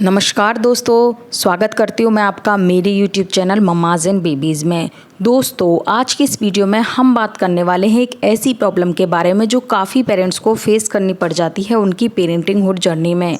नमस्कार दोस्तों, स्वागत करती हूँ मैं आपका मेरे YouTube channel mumma's and babies में। दोस्तों, आज की इस वीडियो में हम बात करने वाले हैं एक ऐसी प्रॉब्लम के बारे में जो काफ़ी पेरेंट्स को फेस करनी पड़ जाती है उनकी पेरेंटिंग हुड जर्नी में।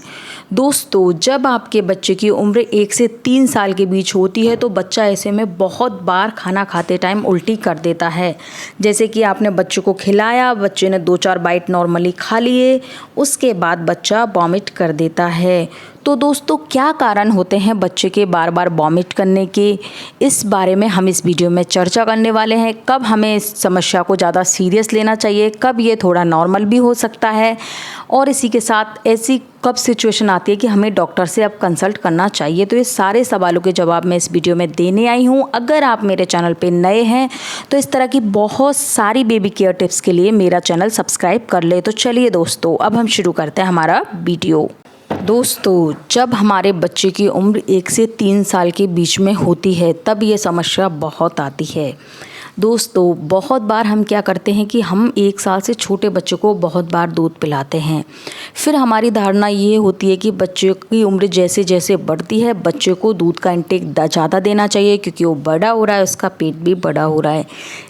दोस्तों, जब आपके बच्चे की उम्र 1 से 3 साल के बीच होती है तो बच्चा ऐसे में बहुत बार खाना खाते टाइम उल्टी कर देता है। जैसे कि आपने बच्चे को खिलाया, बच्चे ने 2-4 बाइट नॉर्मली खा लिए, उसके बाद बच्चा वॉमिट कर देता है। तो दोस्तों, क्या कारण होते हैं बच्चे के बार बार वॉमिट करने के, इस बारे में हम इस वीडियो में चर्चा करने वाले हैं। कब हमें इस समस्या को ज़्यादा सीरियस लेना चाहिए, कब ये थोड़ा नॉर्मल भी हो सकता है, और इसी के साथ ऐसी कब सिचुएशन आती है कि हमें डॉक्टर से अब कंसल्ट करना चाहिए। तो ये सारे सवालों के जवाब मैं इस वीडियो में देने आई हूँ। अगर आप मेरे चैनल पे नए हैं तो इस तरह की बहुत सारी बेबी केयर टिप्स के लिए मेरा चैनल सब्सक्राइब कर ले। तो चलिए दोस्तों, अब हम शुरू करते हैं हमारा वीडियो। दोस्तों, जब हमारे बच्चे की उम्र 1 से 3 साल के बीच में होती है तब ये समस्या बहुत आती है। दोस्तों, बहुत बार हम क्या करते हैं कि हम 1 साल से छोटे बच्चे को बहुत बार दूध पिलाते हैं। फिर हमारी धारणा ये होती है कि बच्चे की उम्र जैसे जैसे बढ़ती है बच्चे को दूध का इंटेक ज़्यादा देना चाहिए क्योंकि वो बड़ा हो रहा है, उसका पेट भी बड़ा हो रहा है।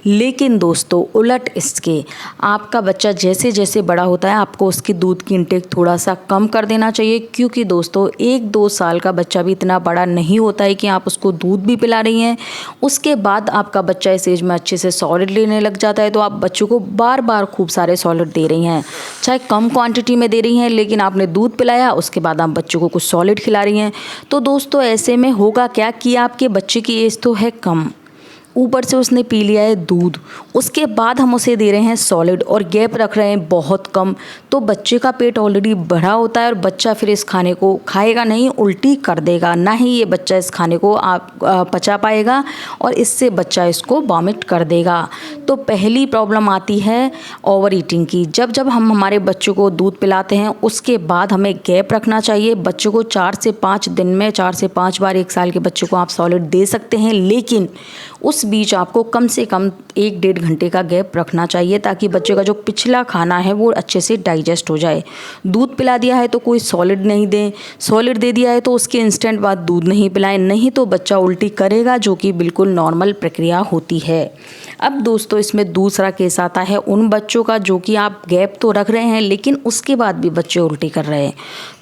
लेकिन दोस्तों, उलट इसके आपका बच्चा जैसे जैसे बड़ा होता है आपको उसकी दूध की इंटेक थोड़ा सा कम कर देना चाहिए, क्योंकि दोस्तों 1-2 साल का बच्चा भी इतना बड़ा नहीं होता है कि आप उसको दूध भी पिला रही हैं। उसके बाद आपका बच्चा इस एज में अच्छे से सॉलिड लेने लग जाता है तो आप बच्चों को बार बार खूब सारे सॉलिड दे रही हैं, चाहे कम क्वांटिटी में दे रही हैं, लेकिन आपने दूध पिलाया उसके बाद आप बच्चों को कुछ सॉलिड खिला रही हैं। तो दोस्तों, ऐसे में होगा क्या कि आपके बच्चे की एज तो है कम, ऊपर से उसने पी लिया है दूध, उसके बाद हम उसे दे रहे हैं सॉलिड और गैप रख रहे हैं बहुत कम, तो बच्चे का पेट ऑलरेडी भरा होता है और बच्चा फिर इस खाने को खाएगा नहीं, उल्टी कर देगा। ना ही ये बच्चा इस खाने को पचा पाएगा और इससे बच्चा इसको वॉमिट कर देगा। तो पहली प्रॉब्लम आती है ओवर ईटिंग की। जब जब हम हमारे बच्चों को दूध पिलाते हैं उसके बाद हमें गैप रखना चाहिए। बच्चों को 4 से 5 दिन में 4 से 5 बार 1 साल के बच्चे को आप सॉलिड दे सकते हैं, लेकिन उस बीच आपको कम से कम 1-1.5 घंटे का गैप रखना चाहिए ताकि बच्चे का जो पिछला खाना है वो अच्छे से डाइजेस्ट हो जाए। दूध पिला दिया है तो कोई सॉलिड नहीं दें, सॉलिड दे दिया है तो उसके इंस्टेंट बाद दूध नहीं पिलाएं, नहीं तो बच्चा उल्टी करेगा, जो कि बिल्कुल नॉर्मल प्रक्रिया होती है। अब दोस्तों, इसमें दूसरा केस आता है उन बच्चों का जो कि आप गैप तो रख रहे हैं लेकिन उसके बाद भी बच्चे उल्टी कर रहे हैं।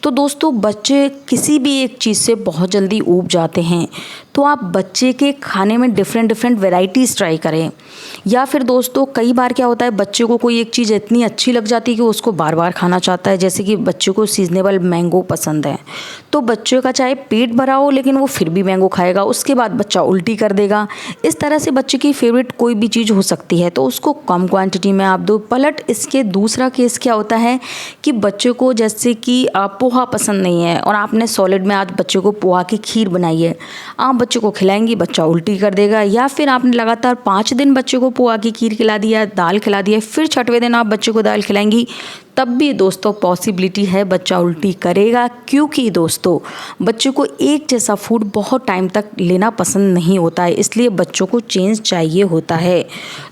तो दोस्तों, बच्चे किसी भी एक चीज़ से बहुत जल्दी ऊब जाते हैं, तो आप बच्चे के खाने में डिफरेंट वैरायटीज़ ट्राई करें। या फिर दोस्तों, कई बार क्या होता है बच्चे को कोई एक चीज़ इतनी अच्छी लग जाती है कि उसको बार बार खाना चाहता है। जैसे कि बच्चे को सीजनेबल मैंगो पसंद है, तो बच्चे का चाहे पेट भरा हो लेकिन वो फिर भी मैंगो खाएगा, उसके बाद बच्चा उल्टी कर देगा। इस तरह से बच्चे की फेवरेट कोई भी चीज़ हो सकती है तो उसको कम क्वांटिटी में आप दो। पलट इसके दूसरा केस क्या होता है कि बच्चे को जैसे कि पोहा पसंद नहीं है और आपने सॉलिड में आज बच्चे को पोहा की खीर बनाई है, आप बच्चे को खिलाएंगी, बच्चा उल्टी कर देगा। या फिर आपने लगातार 5 दिन बच्चे को पोहा की खीर खिला दिया, दाल खिला दिया, फिर 6वें दिन आप बच्चे को दाल खिलाएंगी, तब भी दोस्तों पॉसिबिलिटी है बच्चा उल्टी करेगा, क्योंकि दोस्तों बच्चे को एक जैसा फूड बहुत टाइम तक लेना पसंद नहीं होता है, इसलिए बच्चों को चेंज चाहिए होता है।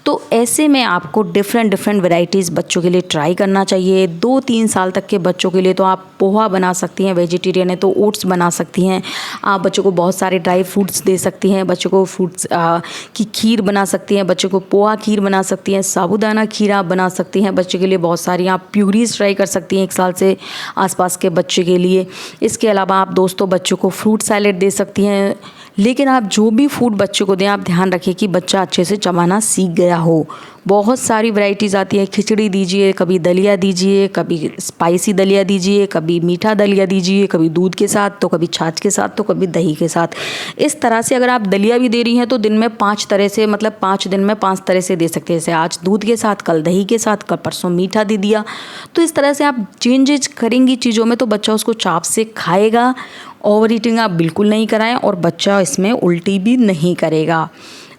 तो ऐसे में आपको डिफरेंट वैरायटीज़ बच्चों के लिए ट्राई करना चाहिए। 2-3 साल तक के बच्चों के लिए तो आप पोहा बना सकती हैं, वेजिटेरियन है तो ओट्स बना सकती हैं, आप बच्चों को बहुत सारे ड्राई फ्रूट्स दे सकती हैं, बच्चों को फ्रूट्स की खीर बना सकती हैं, बच्चों को पोहा खीर बना सकती हैं, साबूदाना खीर आप बना सकती हैं। बच्चे के लिए बहुत सारी आप प्यूरीज ट्राई कर सकती हैं 1 साल से आसपास के बच्चे के लिए। इसके अलावा आप दोस्तों बच्चों को फ्रूट सैलेड दे सकती हैं। लेकिन आप जो भी फूड बच्चों को दें आप ध्यान रखिए कि बच्चा अच्छे से चबाना सीख गया हो। बहुत सारी वैरायटीज़ आती है, खिचड़ी दीजिए, कभी दलिया दीजिए, कभी स्पाइसी दलिया दीजिए, कभी मीठा दलिया दीजिए, कभी दूध के साथ तो कभी छाछ के साथ तो कभी दही के साथ। इस तरह से अगर आप दलिया भी दे रही हैं तो दिन में 5 तरह से, मतलब 5 दिन में 5 तरह से दे सकते हैं। जैसे आज दूध के साथ, कल दही के साथ, कल परसों मीठा दे दिया। तो इस तरह से आप चेंजेज करेंगी चीज़ों में तो बच्चा उसको चाप से खाएगा। ओवर ईटिंग आप बिल्कुल नहीं कराएं और बच्चा इसमें उल्टी भी नहीं करेगा।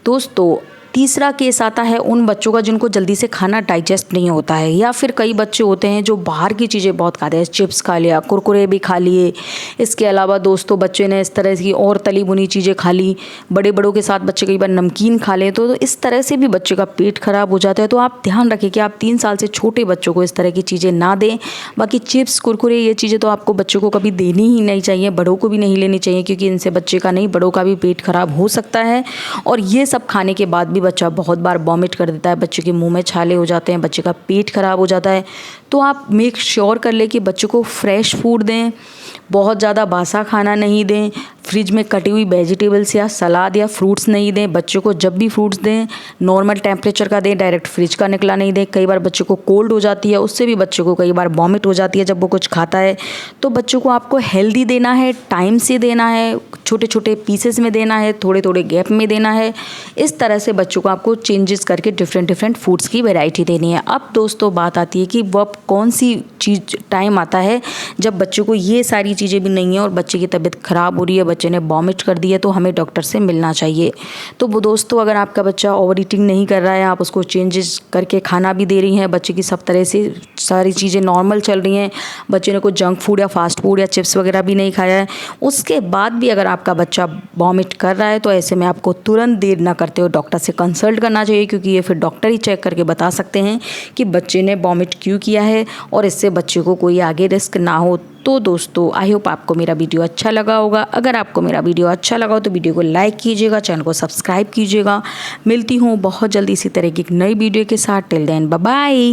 दोस्तों, तीसरा केस आता है उन बच्चों का जिनको जल्दी से खाना डाइजेस्ट नहीं होता है, या फिर कई बच्चे होते हैं जो बाहर की चीज़ें बहुत खाते हैं, चिप्स खा लिया, कुरकुरे भी खा लिए। इसके अलावा दोस्तों बच्चे ने इस तरह की और तली भुनी चीज़ें खा ली, बड़ों के साथ बच्चे कई बार नमकीन खा लें, तो इस तरह से भी बच्चे का पेट खराब हो जाता है। तो आप ध्यान रखें कि आप 3 साल से छोटे बच्चों को इस तरह की चीज़ें ना दें। बाकी चिप्स, कुरकुरे, ये चीज़ें तो आपको बच्चों को कभी देनी ही नहीं चाहिए, बड़ों को भी नहीं लेनी चाहिए, क्योंकि इनसे बच्चे का नहीं बड़ों का भी पेट खराब हो सकता है। और ये सब खाने के बाद भी बच्चा बहुत बार वॉमिट कर देता है, बच्चे के मुंह में छाले हो जाते हैं, बच्चे का पेट खराब हो जाता है। तो आप मेक श्योर कर लें कि बच्चों को फ्रेश फूड दें, बहुत ज़्यादा बासा खाना नहीं दें, फ्रिज में कटी हुई वेजिटेबल्स या सलाद या फ्रूट्स नहीं दें। बच्चों को जब भी फ्रूट्स दें नॉर्मल टेम्परेचर का दें, डायरेक्ट फ्रिज का निकला नहीं दें। कई बार बच्चों को कोल्ड हो जाती है, उससे भी बच्चों को कई बार वॉमिट हो जाती है जब वो कुछ खाता है। तो बच्चों को आपको हेल्दी देना है, टाइम से देना है, छोटे छोटे पीसेस में देना है, थोड़े थोड़े गैप में देना है। इस तरह से बच्चों को आपको चेंजेस करके डिफरेंट फूड्स की वैरायटी देनी है। अब दोस्तों बात आती है कि वो कौन सी चीज़ टाइम आता है जब बच्चों को ये सारी चीज़ें भी नहीं है और बच्चे की तबीयत ख़राब हो रही है, बच्चे ने वॉमिट कर दी है, तो हमें डॉक्टर से मिलना चाहिए। तो वो दोस्तों अगर आपका बच्चा ओवर ईटिंग नहीं कर रहा है, आप उसको चेंजेस करके खाना भी दे रही हैं, बच्चे की सब तरह से सारी चीज़ें नॉर्मल चल रही हैं, बच्चे ने कोई जंक फूड या फास्ट फूड या चिप्स वगैरह भी नहीं खाया है, उसके बाद भी अगर आपका बच्चा वॉमिट कर रहा है, तो ऐसे में आपको तुरंत देर ना करते हुए डॉक्टर से कंसल्ट करना चाहिए, क्योंकि ये फिर डॉक्टर ही चेक करके बता सकते हैं कि बच्चे ने वॉमिट क्यों किया है और इससे बच्चे को कोई आगे रिस्क ना हो। तो दोस्तों आई होप आपको मेरा वीडियो अच्छा लगा होगा। अगर आपको मेरा वीडियो अच्छा लगा हो तो वीडियो को लाइक कीजिएगा, चैनल को सब्सक्राइब कीजिएगा। मिलती हूँ बहुत जल्दी इसी तरह की एक नई वीडियो के साथ। Till then bye bye.